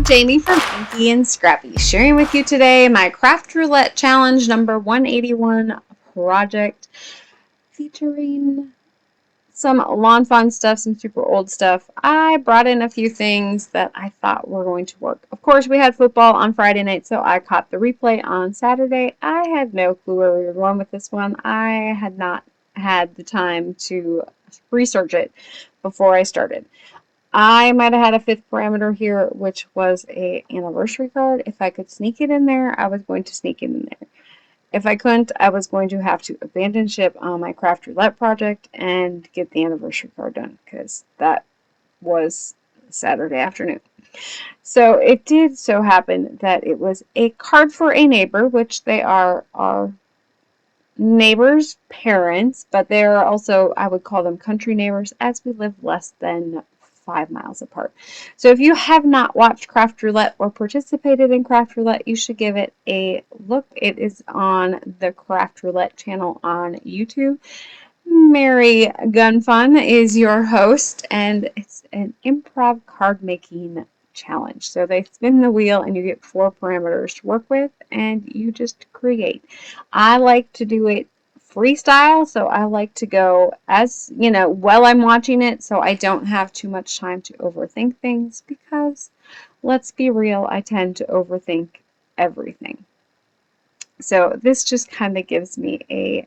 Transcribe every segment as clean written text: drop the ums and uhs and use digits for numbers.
Jamie from Inky&Scrappy, sharing with you today my Craft Roulette Challenge number 181 project, featuring some lawn fawn stuff, some super old stuff. I brought in a few things that I thought were going to work. Of course, we had football on Friday night, so I caught the replay on Saturday. I had no clue where we were going with this one. I had not had the time to research it before I started. I might have had a fifth parameter here, which was an anniversary card. If I could sneak it in there, I was going to sneak it in there. If I couldn't, I was going to have to abandon ship on my Craft Roulette project and get the anniversary card done, because that was Saturday afternoon. So it did so happen that it was a card for a neighbor, which they are our neighbors' parents, but they are also, I would call them country neighbors, as we live less than 5 miles apart. So if you have not watched Craft Roulette or participated in Craft Roulette, you should give it a look. It is on the Craft Roulette channel on YouTube. Mary Gunfun is your host, and it's an improv card making challenge. So they spin the wheel and you get 4 parameters to work with, and you just create. I like to do it freestyle, so I like to go as, while I'm watching it, so I don't have too much time to overthink things, because let's be real, I tend to overthink everything. So this just kind of gives me a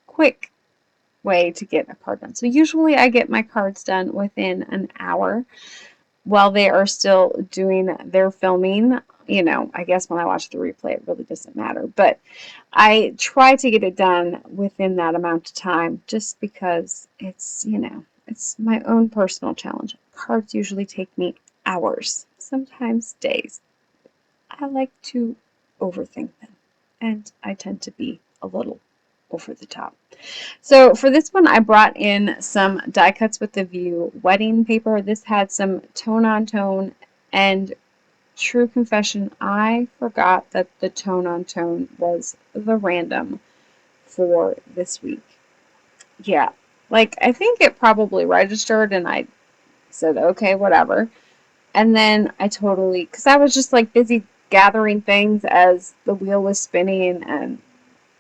quick way to get a card done. So usually I get my cards done within an hour while they are still doing their filming. I guess when I watch the replay, it really doesn't matter. But I try to get it done within that amount of time, just because it's my own personal challenge. Cards usually take me hours, sometimes days. I like to overthink them, and I tend to be a little over the top. So for this one, I brought in some die cuts with the View wedding paper. This had some tone-on-tone, and true confession, I forgot that the tone-on-tone was the random for this week. Yeah, I think it probably registered, and I said, okay, whatever. And then I totally, because I was just busy gathering things as the wheel was spinning and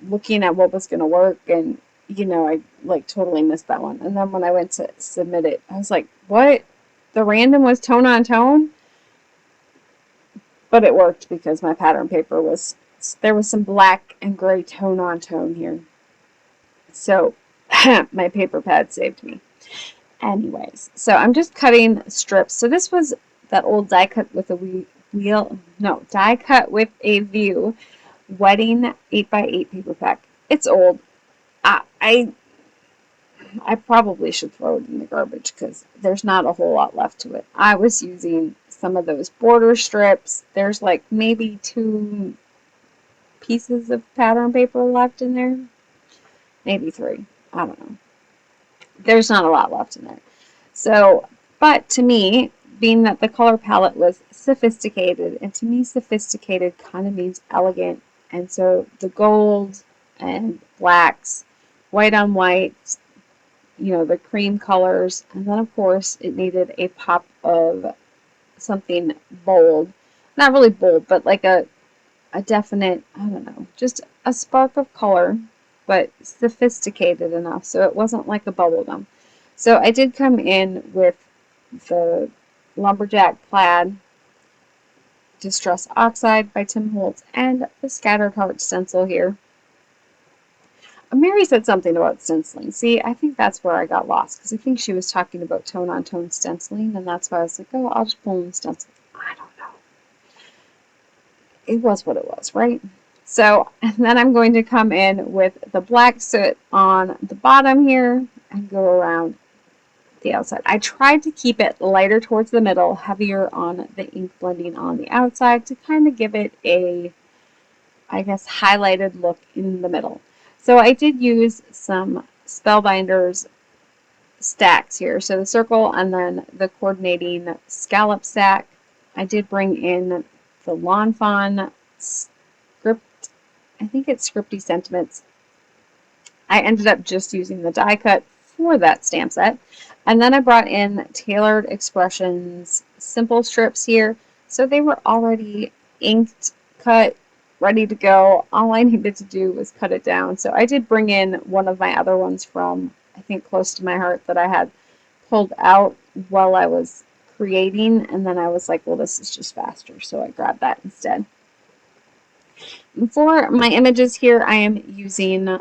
looking at what was going to work, and I totally missed that one. And then when I went to submit it, I was like, what? The random was tone on tone? But it worked, because my pattern paper there was some black and gray tone on tone here. So my paper pad saved me. Anyways, so I'm just cutting strips. So this was that old die cut with a die cut with a View wedding 8x8 paper pack. It's old. I probably should throw it in the garbage, because there's not a whole lot left to it. I was using some of those border strips. There's maybe 2 pieces of pattern paper left in there. Maybe 3. I don't know. There's not a lot left in there. So, but to me, being that the color palette was sophisticated, and to me sophisticated kind of means elegant, and so the gold and blacks, white on white, the cream colors, and then of course it needed a pop of something bold. Not really bold, but a definite, I don't know, just a spark of color, but sophisticated enough so it wasn't like a bubble gum. So I did come in with the Lumberjack Plaid Distress Oxide by Tim Holtz and the Scattered Heart stencil here. Mary said something about stenciling. See, I think that's where I got lost, because I think she was talking about tone-on-tone stenciling, and that's why I was like, oh, I'll just pull in stencil. I don't know. It was what it was, right? So, and then I'm going to come in with the black soot on the bottom here and go around the outside. I tried to keep it lighter towards the middle, heavier on the ink blending on the outside, to kind of give it a, I guess, highlighted look in the middle. So I did use some Spellbinders stacks here. So the circle and then the coordinating scallop stack. I did bring in the Lawn Fawn script. I think it's Scripty Sentiments. I ended up just using the die cut for that stamp set. And then I brought in Tailored Expressions simple strips here. So they were already inked, cut, ready to go. All I needed to do was cut it down. So I did bring in one of my other ones from, I think, Close to My Heart that I had pulled out while I was creating, and then I was like, well, this is just faster, so I grabbed that instead. For my images here, I am using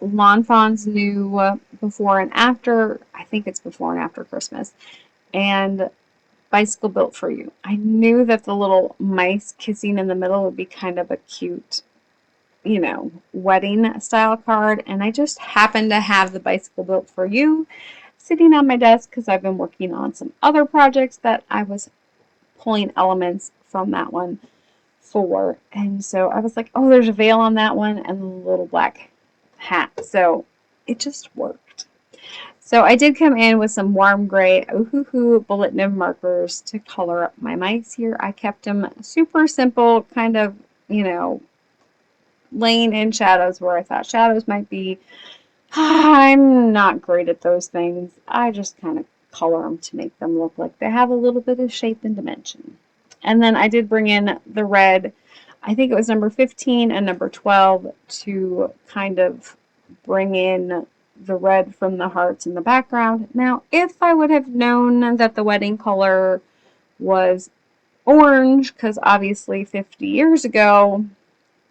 Lawn Fawn's new before and after, I think it's before and after Christmas, and Bicycle Built for You. I knew that the little mice kissing in the middle would be kind of a cute, you know, wedding style card, and I just happened to have the Bicycle Built for You sitting on my desk because I've been working on some other projects that I was pulling elements from that one for, and so I was like, oh, there's a veil on that one and the little black hat, so it just worked. So I did come in with some warm gray Oohoo bullet nib markers to color up my mice here. I kept them super simple, kind of, you know, laying in shadows where I thought shadows might be. I'm not great at those things. I just kind of color them to make them look like they have a little bit of shape and dimension. And then I did bring in the red, I think it was number 15 and number 12, to kind of bring in the red from the hearts in the background. Now, if I would have known that the wedding color was orange, because obviously 50 years ago,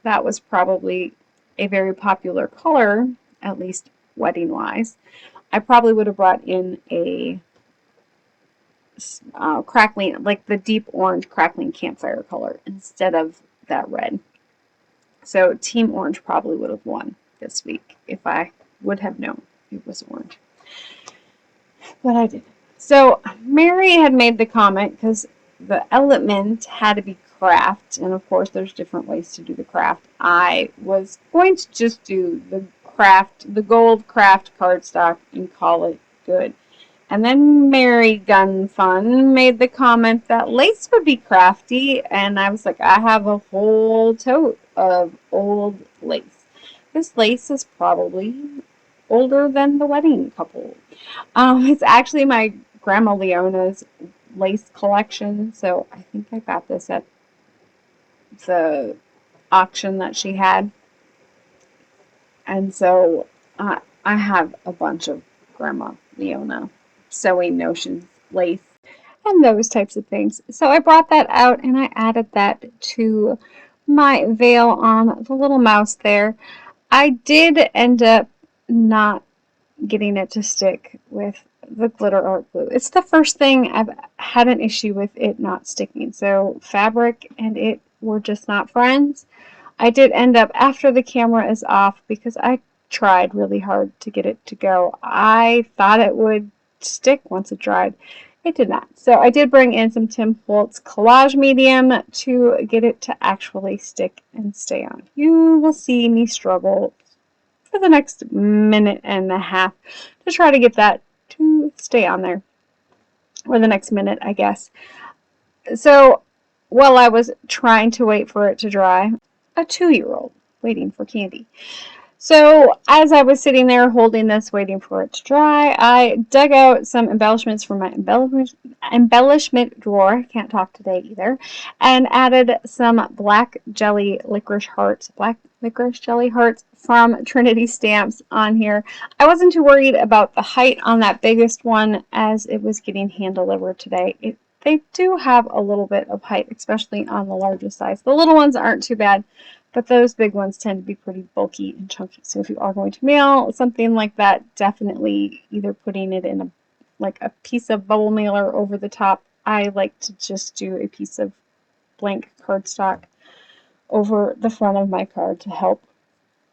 that was probably a very popular color, at least wedding-wise, I probably would have brought in a crackling, like the deep orange crackling campfire color instead of that red. So Team Orange probably would have won this week if I would have known it was orange. But I didn't. So Mary had made the comment, because the element had to be craft, and of course there's different ways to do the craft. I was going to just do the craft, the gold craft cardstock, and call it good. And then Mary Gun Fun made the comment that lace would be crafty, and I was like, I have a whole tote of old lace. This lace is probably older than the wedding couple. It's actually my Grandma Leona's lace collection, so I think I got this at the auction that she had. And so I have a bunch of Grandma Leona sewing notions, lace, and those types of things. So I brought that out and I added that to my veil on the little mouse there. I did end up not getting it to stick with the glitter art glue. It's the first thing I've had an issue with it not sticking. So fabric and it were just not friends. I did end up, after the camera is off, because I tried really hard to get it to go, I thought it would stick once it dried. It did not. So I did bring in some Tim Holtz Collage Medium to get it to actually stick and stay on. You will see me struggle for the next minute and a half to try to get that to stay on there. Or the next minute, I guess. So while I was trying to wait for it to dry, a 2-year-old waiting for candy. So as I was sitting there holding this, waiting for it to dry, I dug out some embellishments from my embellishment drawer, I can't talk today either, and added some black jelly licorice hearts, from Trinity Stamps on here. I wasn't too worried about the height on that biggest one as it was getting hand delivered today. They do have a little bit of height, especially on the largest size. The little ones aren't too bad, but those big ones tend to be pretty bulky and chunky. So if you are going to mail something like that, definitely either putting it in a piece of bubble mailer over the top. I like to just do a piece of blank cardstock over the front of my card to help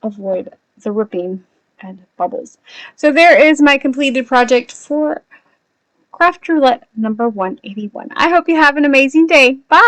avoid the ripping and bubbles. So there is my completed project for Craft Roulette number 181. I hope you have an amazing day. Bye!